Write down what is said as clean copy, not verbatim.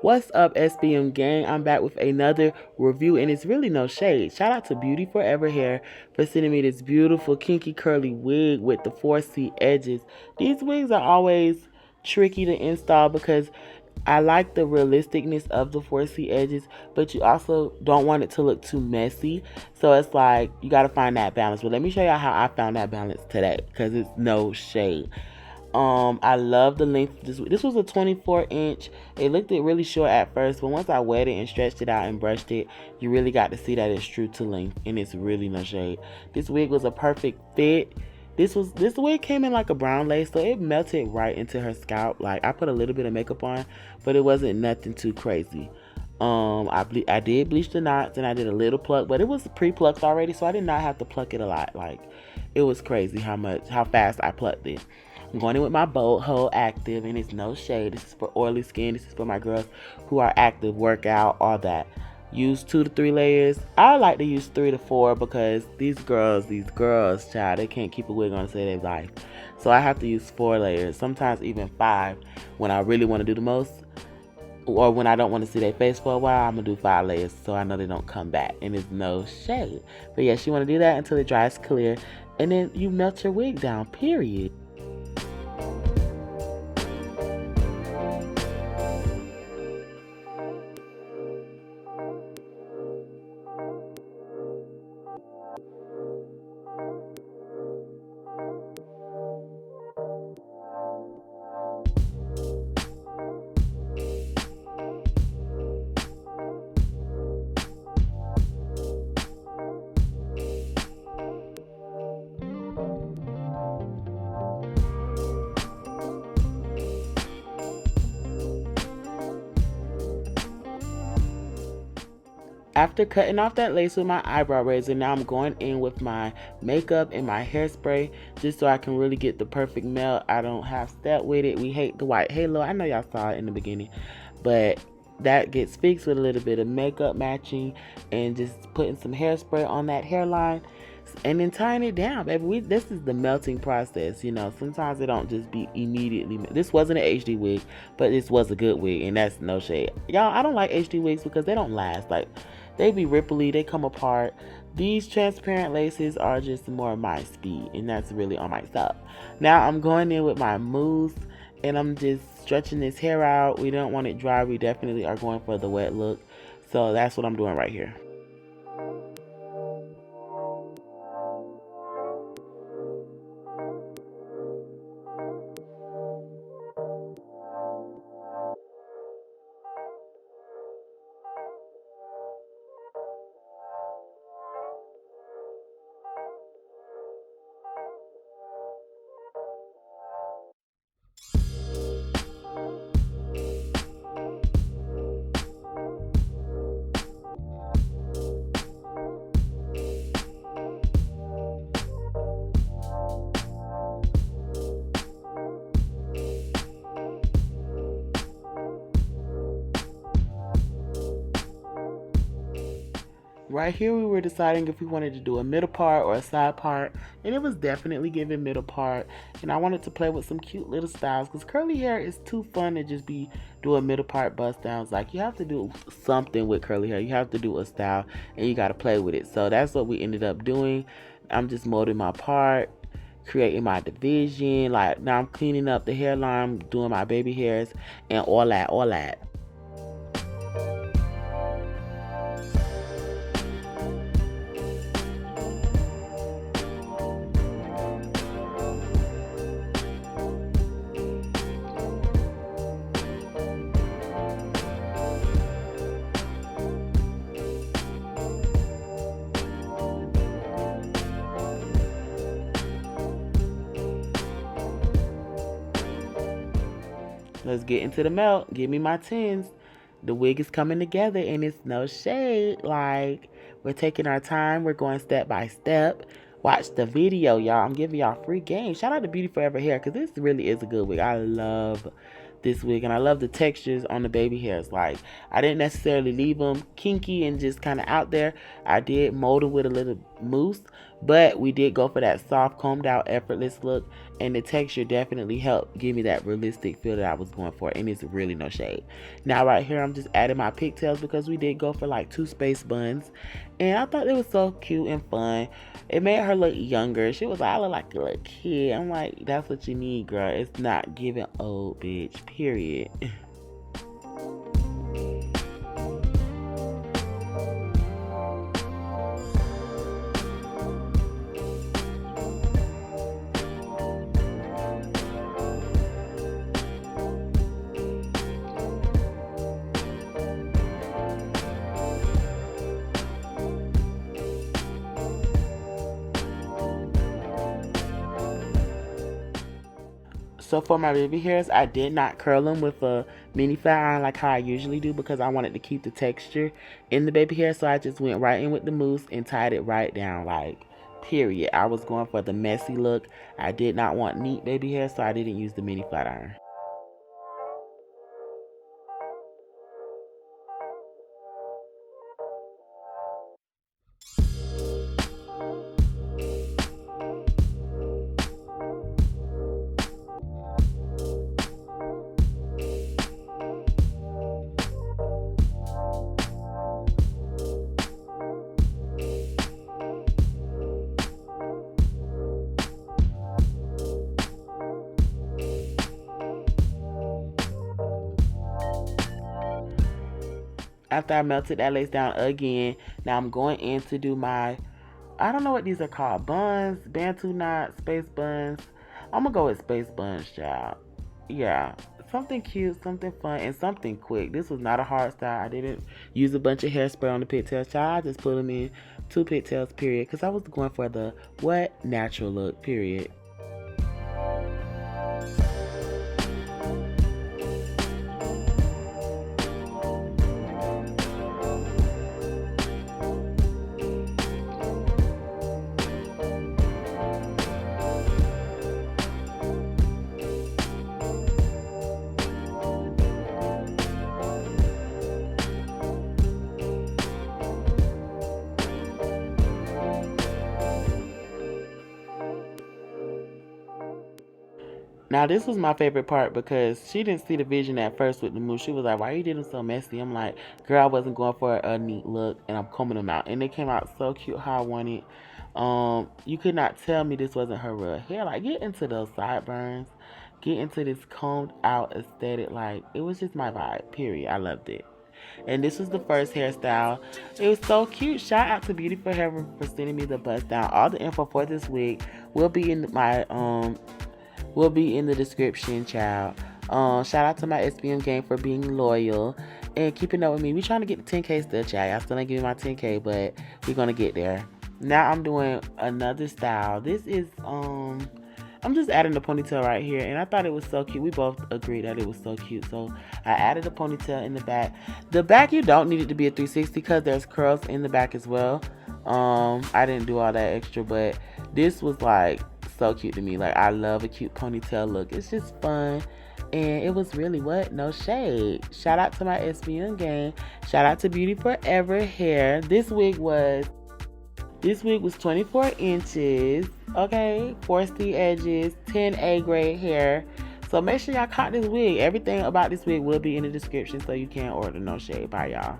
What's up, SBM gang? I'm back with another review, and it's really no shade. Shout out to Beauty Forever Hair for sending me this beautiful kinky curly wig with the 4C edges. These wigs are always tricky to install because I like the realisticness of the 4C edges, but you also don't want it to look too messy. So it's like you got to find that balance. But let me show y'all how I found that balance today because it's no shade. I love the length of this. This was a 24-inch. It looked really short at first, but once I wet it and stretched it out and brushed it, you really got to see that it's true to length, and it's really no shade. This wig was a perfect fit. This wig came in like a brown lace, so it melted right into her scalp. Like I put a little bit of makeup on, but it wasn't nothing too crazy. I did bleach the knots and I did a little pluck, but it was pre-plucked already, so I did not have to pluck it a lot. Like it was crazy how fast I plucked it. I'm going in with my Bold Hold Active, and it's no shade. This is for oily skin. This is for my girls who are active, workout, all that. Use 2 to 3 layers. I like to use 3 to 4 because these girls, child, they can't keep a wig on to save their life. So I have to use 4 layers, sometimes even 5 when I really want to do the most. Or when I don't want to see their face for a while, I'm going to do 5 layers so I know they don't come back. And it's no shade. But yes, you want to do that until it dries clear. And then you melt your wig down, period. After cutting off that lace with my eyebrow razor, now I'm going in with my makeup and my hairspray just so I can really get the perfect melt. I don't have step with it. We hate the white halo. I know y'all saw it in the beginning, but that gets fixed with a little bit of makeup matching and just putting some hairspray on that hairline and then tying it down, baby. This is the melting process, you know. Sometimes it don't just be immediately. This wasn't an HD wig, but this was a good wig, and that's no shade. Y'all, I don't like HD wigs because they don't last. Like, they be ripply, they come apart. These transparent laces are just more my speed, and that's really on myself. Now I'm going in with my mousse, and I'm just stretching this hair out. We don't want it dry. We definitely are going for the wet look. So that's what I'm doing right here. Right here we were deciding if we wanted to do a middle part or a side part, and it was definitely giving middle part. And I wanted to play with some cute little styles because curly hair is too fun to just be doing middle part bust downs. Like, you have to do something with curly hair. You have to do a style and you got to play with it. So that's what we ended up doing. I'm just molding my part, creating my division. Like, now I'm cleaning up the hairline, doing my baby hairs and all that. Let's get into the melt. Give me my tens. The wig is coming together and it's no shade. Like, we're taking our time. We're going step by step. Watch the video, y'all. I'm giving y'all free game. Shout out to Beauty Forever Hair because this really is a good wig. I love this wig and I love the textures on the baby hairs. Like, I didn't necessarily leave them kinky and just kind of out there. I did mold it with a little mousse, But we did go for that soft, combed out, effortless look, and the texture definitely helped give me that realistic feel that I was going for, and it's really no shade. Now right here, I'm just adding my pigtails because we did go for like 2 space buns, and I thought it was so cute and fun. It made her look younger. She was like, I look like a little kid. I'm like, that's what you need, girl. It's not giving old, bitch, period. So for my baby hairs, I did not curl them with a mini flat iron like how I usually do because I wanted to keep the texture in the baby hair. So I just went right in with the mousse and tied it right down, like, period. I was going for the messy look. I did not want neat baby hair, so I didn't use the mini flat iron. After I melted that lace down again, now I'm going in to do my, I don't know what these are called, buns, bantu knot, space buns. I'm gonna go with space buns, child. Yeah, something cute, something fun, and something quick. This was not a hard style. I didn't use a bunch of hairspray on the pigtails, child. I just put them in 2 pigtails, period, because I was going for the what natural look, period. Now this was my favorite part because she didn't see the vision at first with the mousse. She was like, "Why you did them so messy?" I'm like, "Girl, I wasn't going for a neat look, and I'm combing them out, and they came out so cute how I wanted." You could not tell me this wasn't her real hair. Like, get into those sideburns, get into this combed out aesthetic. Like, it was just my vibe. Period. I loved it. And this was the first hairstyle. It was so cute. Shout out to Beauty for Heaven for sending me the bust down. All the info for this wig will be in my will be in the description, child. Shout out to my SBM gang for being loyal and keeping up with me. We trying to get the 10K still, child. I still ain't giving my 10K, but we're gonna get there. Now I'm doing another style. This is I'm just adding the ponytail right here, and I thought it was so cute. We both agreed that it was so cute, so I added a ponytail in the back. The back, you don't need it to be a 360 because there's curls in the back as well. I didn't do all that extra, but this was like so cute to me. Like, I love a cute ponytail look. It's just fun, and it was really what? No shade. Shout out to my SBM gang. Shout out to Beauty Forever hair. This wig was 24 inches, okay, 4C edges, 10A grade hair. So make sure y'all caught this wig. Everything about this wig will be in the description so you can order. No shade. Bye, y'all.